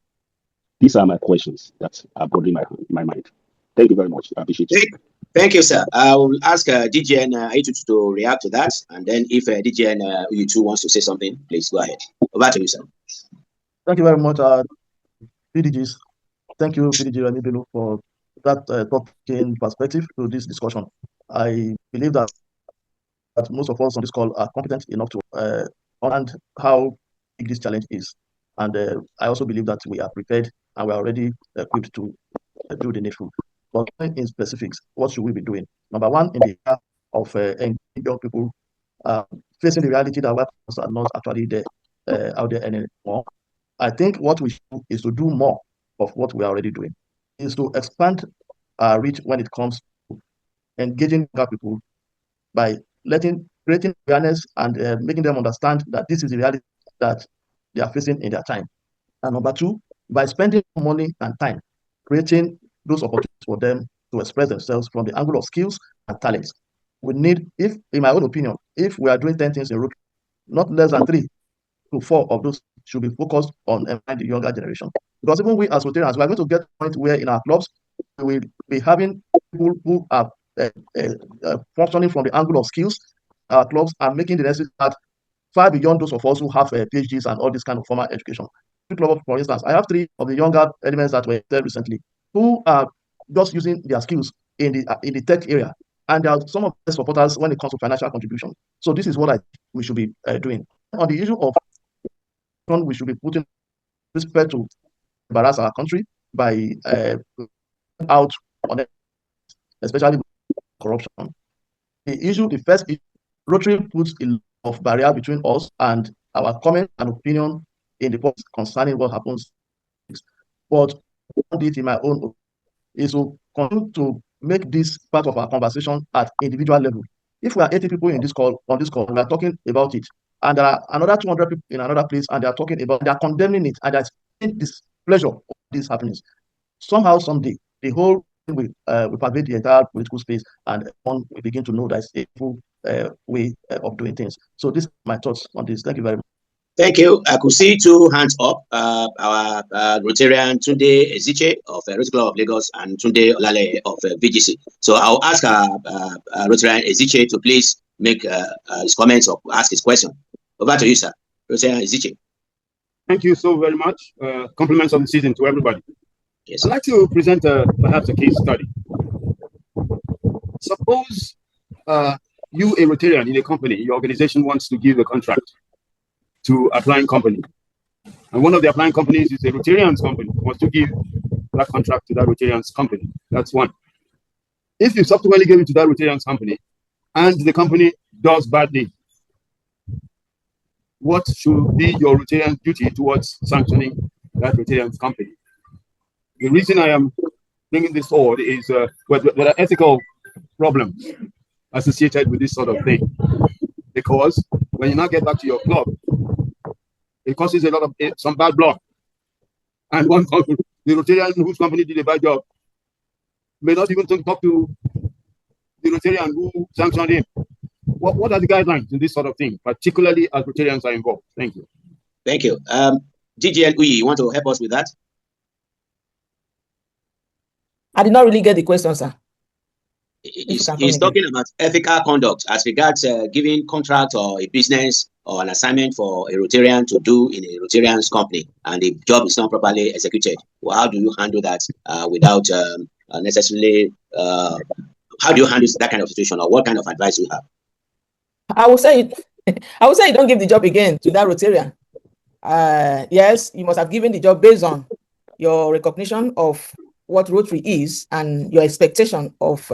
These are my questions that are bothering my mind. Thank you very much. I appreciate it. Thank you, sir. I will ask DGN Aitutu to react to that. And then if DGN U2 wants to say something, please go ahead. Over to you, sir. Thank you very much, PDGs. Thank you, PDG Remi Bello, for that thought-taking perspective to this discussion. I believe that most of us on this call are competent enough to understand how big this challenge is. And I also believe that we are prepared and we are already equipped to do the needful. But in specifics, what should we be doing? Number one, in the area of engaging young people facing the reality that weapons are not actually there out there anymore. I think what we should do is to do more of what we are already doing, is to expand our reach when it comes to engaging young people by creating awareness and making them understand that this is the reality that they are facing in their time. And number two, by spending money and time creating those opportunities for them to express themselves from the angle of skills and talents. We need, in my own opinion, if we are doing 10 things in Rotary, not less than 3 to 4 of those should be focused on the younger generation. Because even we as Rotarians, we are going to get to a point where in our clubs, we will be having people who are functioning from the angle of skills. Our clubs are making the necessary that far beyond those of us who have PhDs and all this kind of formal education. Club, for instance, I have 3 of the younger elements that were there recently who are just using their skills in the tech area, and there are some of the supporters when it comes to financial contribution. So this is what we should be doing. On the issue of we should be putting respect to embarrass our country by out on it, especially corruption. The first issue, Rotary puts a lot of barrier between us and our comment and opinion in the post concerning what happens. But what I did in my own opinion is to continue to make this part of our conversation at individual level. If we are 80 people on this call, we are talking about it, and there are another 200 people in another place, and they are condemning it, and they are seeing this pleasure of these happenings. Somehow, someday, the whole thing will pervade the entire political space, and one will begin to know that it's a full way of doing things. So, these are my thoughts on this. Thank you very much. Thank you. I could see 2 hands up. Our Rotarian Tunde Eziche of Rotary Club of Lagos and Tunde Olale of VGC. So I'll ask Rotarian Eziche to please make his comments or ask his question. Over to you, sir. Rotarian Eziche. Thank you so very much. Compliments of the season to everybody. Yes. I'd like to present perhaps a case study. Suppose you, a Rotarian in a company, your organization wants to give a contract to applying company. And one of the applying companies is a Rotarians company, wants to give that contract to that Rotarians company. That's one. If you subsequently give it to that Rotarians company and the company does badly, what should be your Rotarian duty towards sanctioning that Rotarians company? The reason I am bringing this forward is well, there are ethical problems associated with this sort of thing. Because when you now get back to your club, it causes a lot of some bad blood. And one company, the Rotarian whose company did a bad job, may not even talk to the Rotarian who sanctioned him. What are the guidelines in this sort of thing, particularly as Rotarians are involved? Thank you. Thank you. DGN, you want to help us with that? I did not really get the question, sir. He's talking about ethical conduct as regards giving contract or a business or an assignment for a Rotarian to do in a Rotarian's company, and the job is not properly executed. Well, how do you handle that without necessarily? How do you handle that kind of situation, or what kind of advice do you have? I would say, you don't give the job again to that Rotarian. Yes, you must have given the job based on your recognition of what Rotary is and your expectation of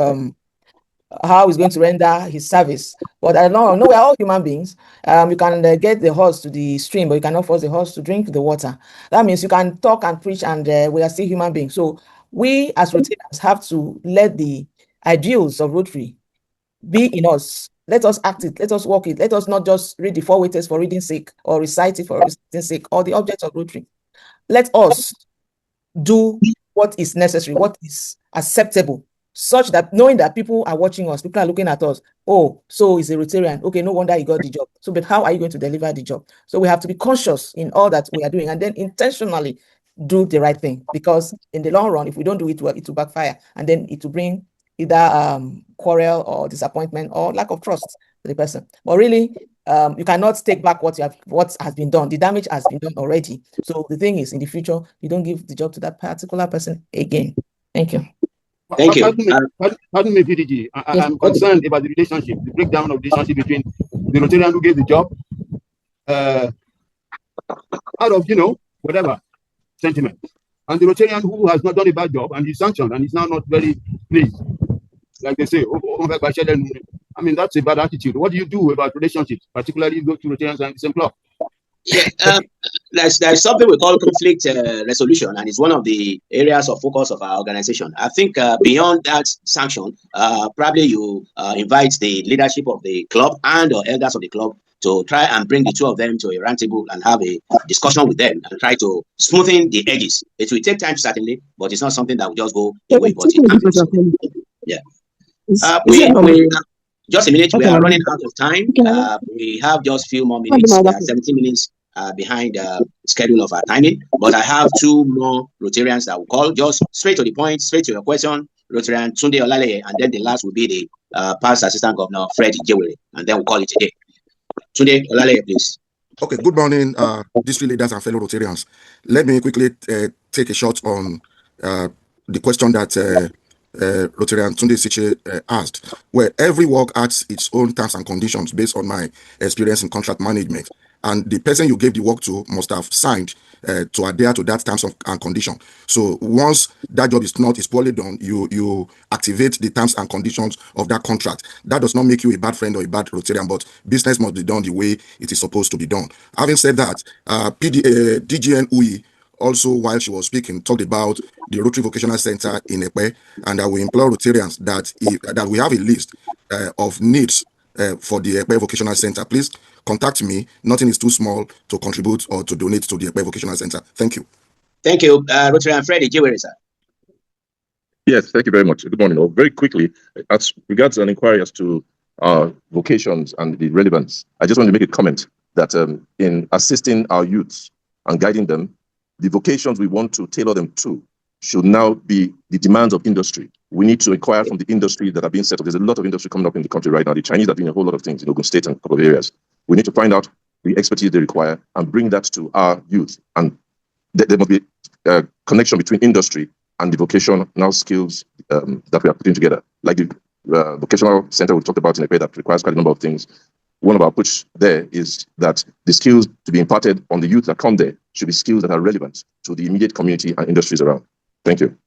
how he's going to render his service. But I know we're all human beings. You can get the horse to the stream, but you cannot force the horse to drink the water. That means you can talk and preach, and we are still human beings. So we as Rotarians have to let the ideals of Rotary be in us. Let us act it. Let us walk it. Let us not just read the 4 waiters for reading sake or recite it for reciting sake or the objects of Rotary. Let us do what is necessary, what is acceptable, such that knowing that people are watching us, people are looking at us. Oh, so he's a Rotarian. Okay, no wonder he got the job. So, but how are you going to deliver the job? So we have to be conscious in all that we are doing, and then intentionally do the right thing. Because in the long run, if we don't do it well, it will backfire, and then it will bring either quarrel or disappointment or lack of trust to the person. But really, you cannot take back what has been done. The damage has been done already. So the thing is, in the future, you don't give the job to that particular person again. Thank you. Thank you. Pardon me, PDG. I'm concerned about the relationship, the breakdown of the relationship between the Rotarian who gave the job, out of, whatever sentiment, and the Rotarian who has not done a bad job and is sanctioned and is now not very pleased. Like they say, I mean, that's a bad attitude. What do you do about relationships, particularly those two Rotarians and the same club? Yeah, there's something we call conflict resolution, and it's one of the areas of focus of our organization. I think beyond that sanction, probably you invite the leadership of the club and or elders of the club to try and bring the two of them to a round table and have a discussion with them and try to smoothen the edges. It will take time, certainly, but it's not something that will just go away. But it happens. Yeah. Just a minute. We are running out of time. We have just a few more minutes. We are 17 minutes behind the schedule of our timing. But I have 2 more Rotarians that will call. Just straight to the point, straight to your question. Rotarian Tunde Olale, and then the last will be the past Assistant Governor Fred Ijewere, and then we'll call it a day. Tunde Olale, please. Okay, good morning, district leaders and fellow Rotarians. Let me quickly take a shot on the question that Rotarian Tunde Siche asked, where every work has its own terms and conditions based on my experience in contract management, and the person you gave the work to must have signed to adhere to that terms and condition. So once that job is poorly done, you activate the terms and conditions of that contract. That does not make you a bad friend or a bad Rotarian, but business must be done the way it is supposed to be done. Having said that, DGN UI also, while she was speaking, talked about the Rotary Vocational Center in M.O.R.E, and we implore Rotarians that we have a list of needs for the M.O.R.E Vocational Center. Please contact me. Nothing is too small to contribute or to donate to the M.O.R.E Vocational Center. Thank you. Thank you, Rotarian Fred Ijewere, sir. Yes, thank you very much. Good morning. Very quickly, as regards an inquiry as to vocations and the relevance, I just want to make a comment that in assisting our youths and guiding them, the vocations we want to tailor them to should now be the demands of industry. We need to inquire from the industry that are being set up. There's a lot of industry coming up in the country right now. The Chinese are doing a whole lot of things in Ogun State and a couple of areas. We need to find out the expertise they require and bring that to our youth. And there must be a connection between industry and the vocational skills that we are putting together. Like the vocational center we talked about in a way that requires quite a number of things. one of our push there is that the skills to be imparted on the youth that come there should be skills that are relevant to the immediate community and industries around. Thank you.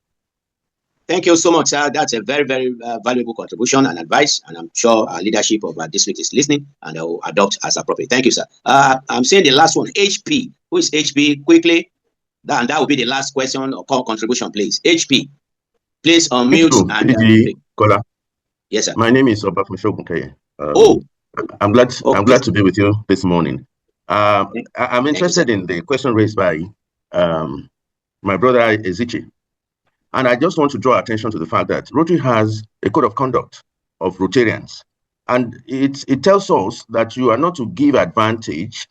Thank you so much, sir. That's a very, very valuable contribution and advice, and I'm sure our leadership of our district is listening and they will adopt as appropriate. Thank you, sir. I'm saying the last one, HP. Who is HP? Quickly, that will be the last question or contribution, please. HP, please unmute and DG Kola. yes, sir. My name is Obafunsho. I'm glad to be with you this morning. I'm interested in the question raised by my brother Ezichi. And I just want to draw attention to the fact that Rotary has a code of conduct of Rotarians. And it tells us that you are not to give advantage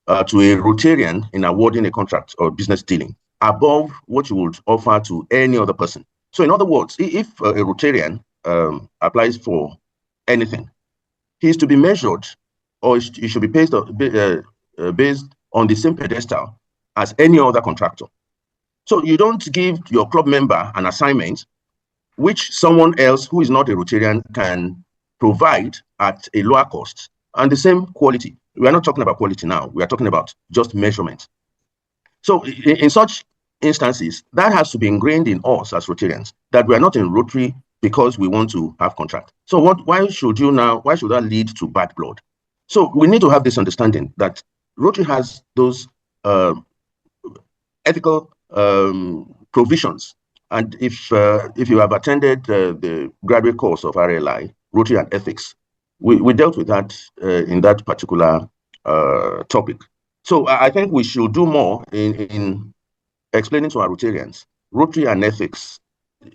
to a Rotarian in awarding a contract or business dealing above what you would offer to any other person. So in other words, if a Rotarian applies for anything, he is to be measured, or he should be based on the same pedestal as any other contractor. So you don't give your club member an assignment which someone else who is not a Rotarian can provide at a lower cost and the same quality. We are not talking about quality now. We are talking about just measurement. So in such instances, that has to be ingrained in us as Rotarians, that we are not in Rotary because we want to have contract. So why should that lead to bad blood? So we need to have this understanding that Rotary has those ethical provisions. And if you have attended the graduate course of RLI, Rotary and Ethics, we dealt with that in that particular topic. So I think we should do more in explaining to our Rotarians. Rotary and Ethics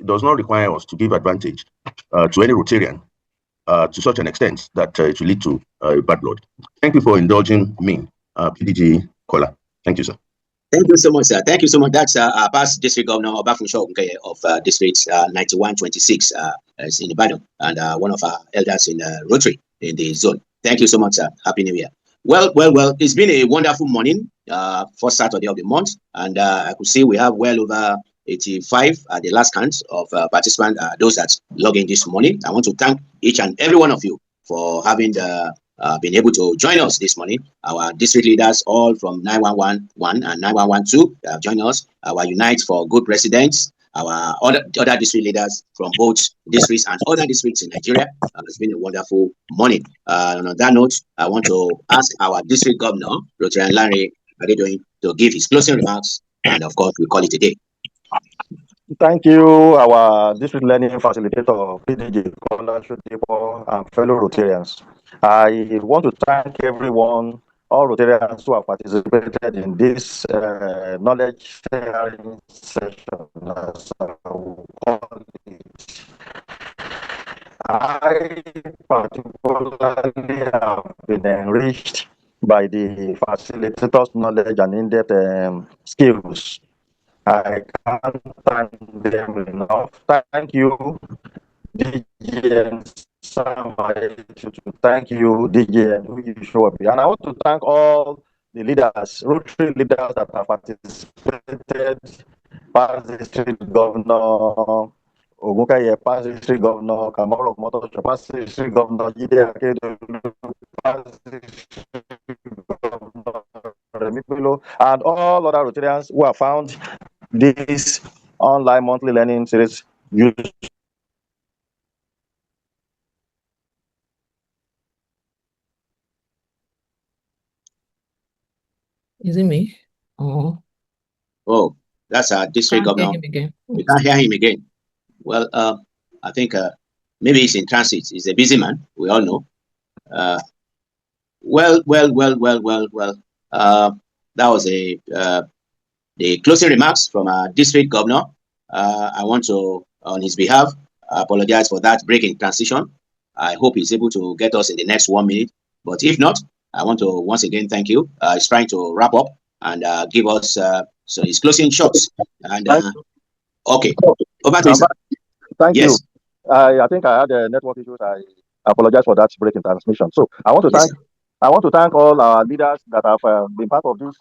does not require us to give advantage to any Rotarian to such an extent that it will lead to bad blood. Thank you for indulging me, PDG Kola. Thank you, sir. Thank you so much, sir. Thank you so much. That's our past district governor, Obafunsho of district 9126 in Ibadan, and one of our elders in Rotary in the zone. Thank you so much, sir. Happy New Year. Well. It's been a wonderful morning, first Saturday of the month, and I could see we have well over 85 at the last count of participants, those that log in this morning. I want to thank each and every one of you for having been able to join us this morning. Our district leaders, all from 9111 and 9112, have joined us. Our Unite for Good Residents, our other district leaders from both districts and other districts in Nigeria. It's been a wonderful morning. And on that note, I want to ask our district governor, Rotarian Larry Adedoyin, to give his closing remarks, and of course, we call it a day. Thank you, our district learning facilitator, PDG, and fellow Rotarians. I want to thank everyone, all Rotarians who have participated in this knowledge sharing session, as I will call it. I particularly have been enriched by the facilitators' knowledge and in-depth skills. I can't thank them enough. Thank you, DGN. Thank you, DGN, who you show up. And I want to thank all the leaders, Rotary leaders that have participated, past district governor Ogunkaye, past district governor Kamaro Motocho, past district governor Jide Akedo, past district governor Remi Pilo, and all other Rotarians who have found this online monthly learning series useful. Is it me? Oh, that's our district governor. We can't hear him again. Well, I think maybe he's in transit. He's a busy man. We all know. Well. That was the closing remarks from our district governor. I want to, on his behalf, apologize for that break in transition. I hope he's able to get us in the next 1 minute. But if not, I want to once again thank you. He's trying to wrap up and give us so his closing shots. And okay, over to you, sir. Thank you. I think I had network issues. I apologize for that break in transmission. So I want to thank all our leaders that have been part of this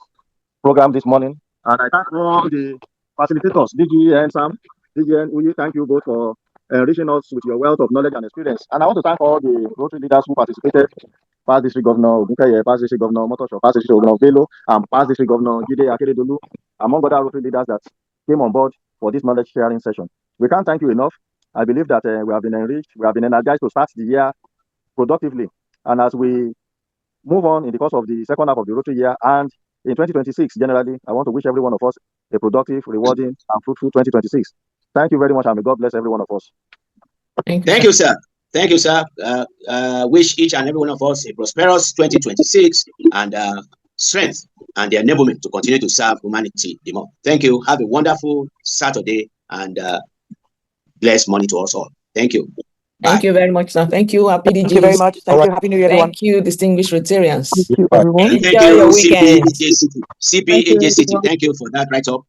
program this morning, and I thank all the facilitators, DGN Sam, DGN Uyi. Thank you both for enriching us with your wealth of knowledge and experience. And I want to thank all the Rotary leaders who participated. Past District Governor Ogunkeye, Past District Governor Motosho, Past District Governor Bello, and Past District Governor Jide Akeredolu, among other Rotary leaders that came on board for this knowledge sharing session. We can't thank you enough. I believe that we have been enriched, we have been energized to start the year productively. And as we move on in the course of the second half of the Rotary year and in 2026, generally, I want to wish every one of us a productive, rewarding, and fruitful 2026. Thank you very much, and may God bless every one of us. Thank you, sir. Thank you, sir. Wish each and every one of us a prosperous 2026 and strength and the enablement to continue to serve humanity the more. Thank you. Have a wonderful Saturday and blessed morning to us all. Thank you. Bye. Thank you very much, sir. Thank you, PDGs. Thank you very much. Thank you. Happy New Year, everyone. Thank you, distinguished Rotarians. Thank you, everyone. Thank Enjoy you, your CP weekend. AJCT. CP AJCT. Thank you for that write-up.